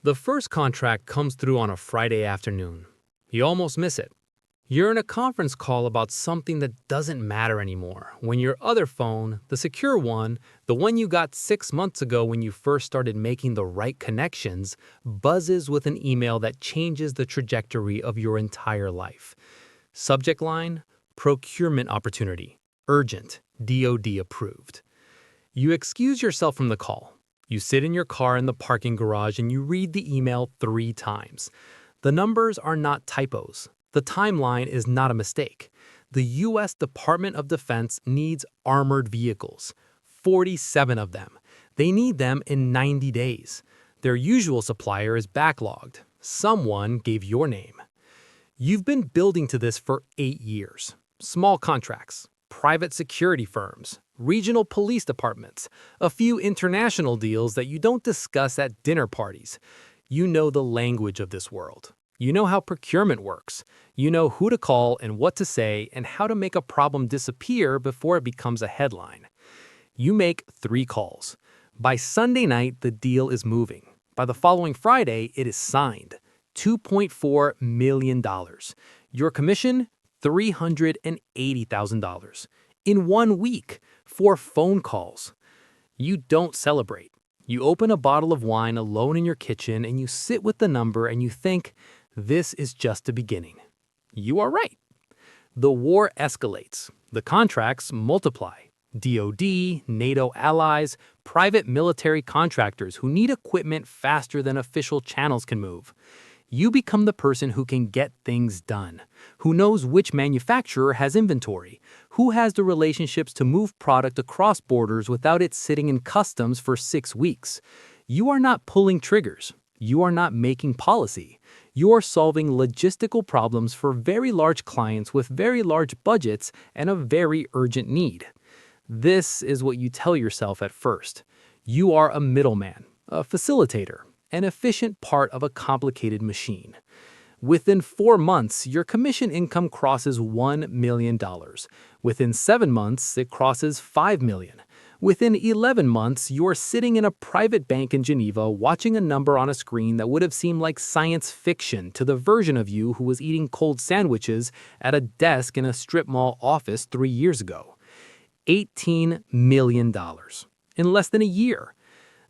The first contract comes through on a Friday afternoon. You almost miss it. You're in a conference call about something that doesn't matter anymore when your other phone, the secure one, the one you got 6 months ago when you first started making the right connections, buzzes with an email that changes the trajectory of your entire life. Subject line: procurement opportunity, urgent, DoD approved. You excuse yourself from the call. You sit in your car in the parking garage and you read the email 3 times. The numbers are not typos. The timeline is not a mistake. The U.S. Department of Defense needs armored vehicles, 47 of them. They need them in 90 days. Their usual supplier is backlogged. Someone gave your name. You've been building to this for 8 years. Small contracts, private security firms, regional police departments, a few international deals that you don't discuss at dinner parties. You know the language of this world. You know how procurement works. You know who to call and what to say and how to make a problem disappear before it becomes a headline. You make 3 calls. By Sunday night, the deal is moving. By the following Friday, it is signed. $2.4 million. Your commission, $380,000. In 1 week, 4 phone calls. You don't celebrate. You open a bottle of wine alone in your kitchen and you sit with the number and you think, this is just the beginning. You are right. The war escalates. The contracts multiply. DoD, NATO allies, private military contractors who need equipment faster than official channels can move. You become the person who can get things done, who knows which manufacturer has inventory, who has the relationships to move product across borders without it sitting in customs for 6 weeks. You are not pulling triggers. You are not making policy. You are solving logistical problems for very large clients with very large budgets and a very urgent need. This is what you tell yourself at first. You are a middleman, a facilitator, an efficient part of a complicated machine. Within 4 months, your commission income crosses $1 million. Within 7 months, it crosses $5 million. Within 11 months, you're sitting in a private bank in Geneva watching a number on a screen that would have seemed like science fiction to the version of you who was eating cold sandwiches at a desk in a strip mall office 3 years ago. $18 million in less than a year.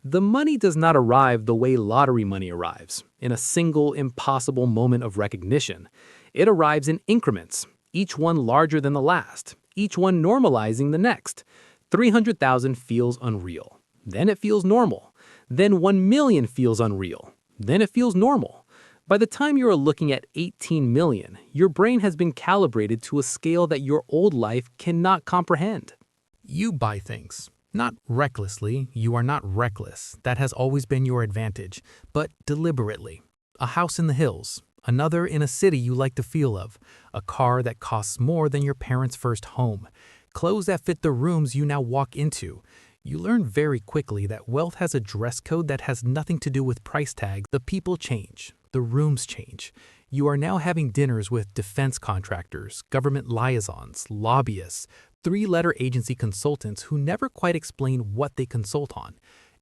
The money does not arrive the way lottery money arrives, in a single impossible moment of recognition. It arrives in increments, each one larger than the last, each one normalizing the next. 300,000 feels unreal. Then it feels normal. Then 1 million feels unreal. Then it feels normal. By the time you're looking at 18 million, your brain has been calibrated to a scale that your old life cannot comprehend. You buy things. Not recklessly, you are not reckless. That has always been your advantage, but deliberately. A house in the hills, another in a city you like the feel of, a car that costs more than your parents' first home, clothes that fit the rooms you now walk into. You learn very quickly that wealth has a dress code that has nothing to do with price tags. The people change, the rooms change. You are now having dinners with defense contractors, government liaisons, lobbyists, 3-letter agency consultants who never quite explain what they consult on.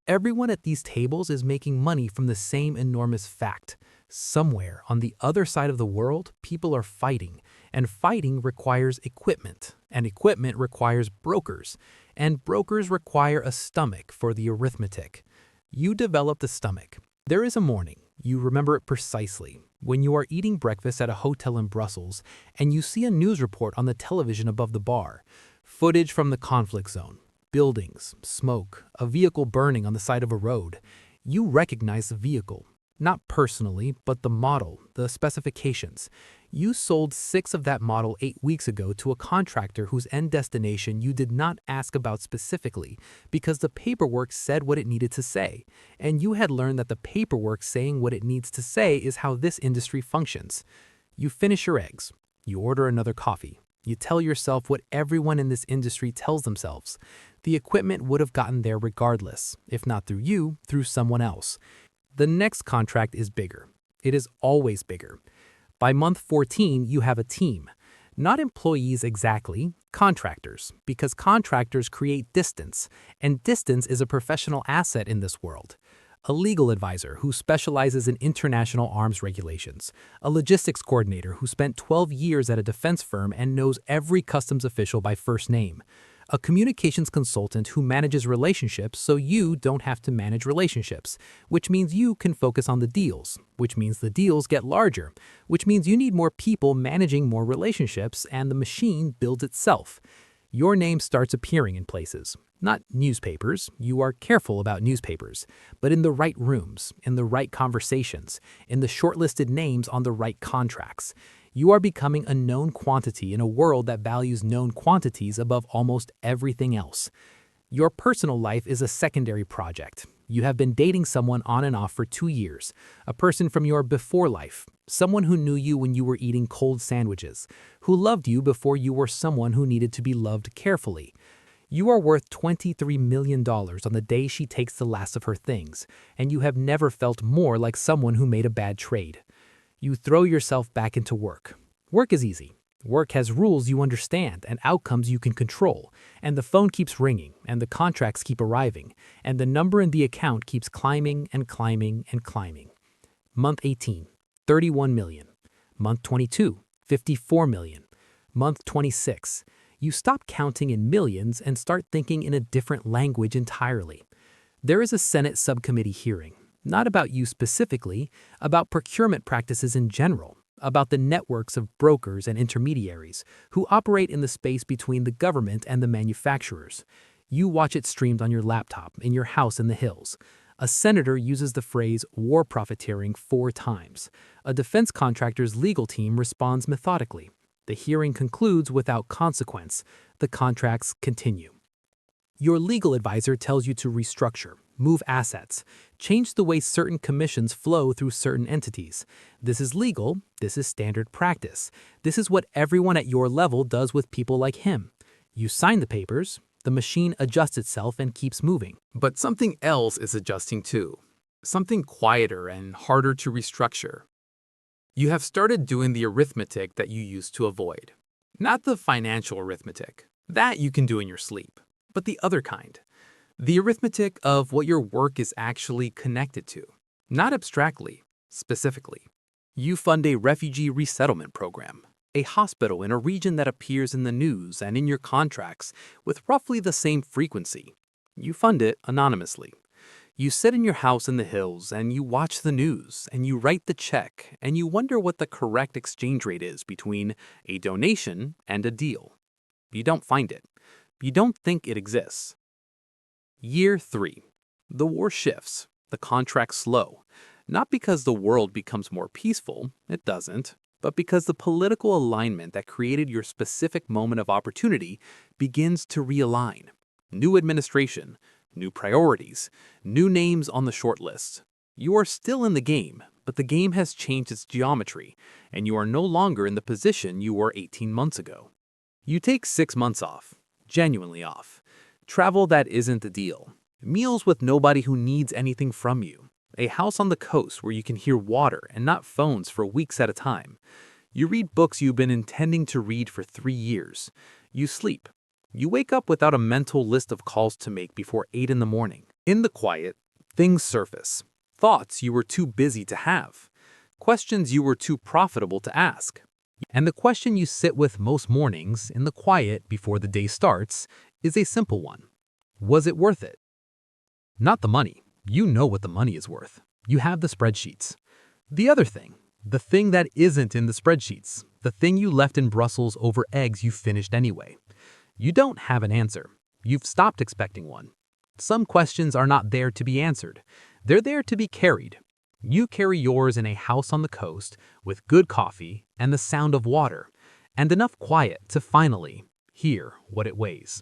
Everyone at these tables is making money from the same enormous fact. Somewhere on the other side of the world, people are fighting, and fighting requires equipment, and equipment requires brokers, and brokers require a stomach for the arithmetic. You develop the stomach. There is a morning, you remember it precisely, when you are eating breakfast at a hotel in Brussels and you see a news report on the television above the bar. Footage from the conflict zone, buildings, smoke, a vehicle burning on the side of a road. You recognize the vehicle, not personally, but the model, the specifications. You sold 6 of that model 8 weeks ago to a contractor whose end destination you did not ask about specifically because the paperwork said what it needed to say, and you had learned that the paperwork saying what it needs to say is how this industry functions. You finish your eggs. You order another coffee. You tell yourself what everyone in this industry tells themselves. The equipment would have gotten there regardless, if not through you, through someone else. The next contract is bigger. It is always bigger. By month 14, you have a team. Not employees exactly, contractors, because contractors create distance, and distance is a professional asset in this world. a legal advisor who specializes in international arms regulations, a logistics coordinator who spent 12 years at a defense firm and knows every customs official by first name, a communications consultant who manages relationships so you don't have to manage relationships, which means you can focus on the deals, which means the deals get larger, which means you need more people managing more relationships and the machine builds itself. Your name starts appearing in places. Not newspapers, you are careful about newspapers, but in the right rooms, in the right conversations, in the shortlisted names on the right contracts. You are becoming a known quantity in a world that values known quantities above almost everything else. Your personal life is a secondary project. You have been dating someone on and off for 2 years, a person from your before life, someone who knew you when you were eating cold sandwiches, who loved you before you were someone who needed to be loved carefully. You are worth $23 million on the day she takes the last of her things, and you have never felt more like someone who made a bad trade. You throw yourself back into work. Work is easy. Work has rules you understand and outcomes you can control, and the phone keeps ringing, and the contracts keep arriving, and the number in the account keeps climbing and climbing and climbing. Month 18, 31 million. Month 22, 54 million. Month 26, you stop counting in millions and start thinking in a different language entirely. There is a Senate subcommittee hearing, not about you specifically, about procurement practices in general, about the networks of brokers and intermediaries who operate in the space between the government and the manufacturers. You watch it streamed on your laptop in your house in the hills. A senator uses the phrase war profiteering 4 times. A defense contractor's legal team responds methodically. The hearing concludes without consequence. The contracts continue. Your legal advisor tells you to restructure, move assets, change the way certain commissions flow through certain entities. This is legal, this is standard practice. This is what everyone at your level does with people like him. You sign the papers, the machine adjusts itself and keeps moving. But something else is adjusting too. Something quieter and harder to restructure. You have started doing the arithmetic that you used to avoid. Not the financial arithmetic. That you can do in your sleep. But the other kind. The arithmetic of what your work is actually connected to. Not abstractly, specifically. You fund a refugee resettlement program, a hospital in a region that appears in the news and in your contracts with roughly the same frequency. You fund it anonymously. You sit in your house in the hills and you watch the news and you write the check and you wonder what the correct exchange rate is between a donation and a deal. You don't find it. You don't think it exists. Year 3. The war shifts. The contracts slow. Not because the world becomes more peaceful, it doesn't, but because the political alignment that created your specific moment of opportunity begins to realign. New administration, new priorities, new names on the short list. You are still in the game, but the game has changed its geometry, and you are no longer in the position you were 18 months ago. You take 6 months off, genuinely off. Travel that isn't the deal. Meals with nobody who needs anything from you. A house on the coast where you can hear water and not phones for weeks at a time. You read books you've been intending to read for 3 years. You sleep. You wake up without a mental list of calls to make before 8 in the morning. In the quiet, things surface. Thoughts you were too busy to have. Questions you were too profitable to ask. And the question you sit with most mornings in the quiet before the day starts is a simple one. Was it worth it? Not the money. You know what the money is worth. You have the spreadsheets. The other thing, the thing that isn't in the spreadsheets, the thing you left in Brussels over eggs you finished anyway. You don't have an answer. You've stopped expecting one. Some questions are not there to be answered. They're there to be carried. You carry yours in a house on the coast with good coffee and the sound of water and enough quiet to finally hear what it weighs.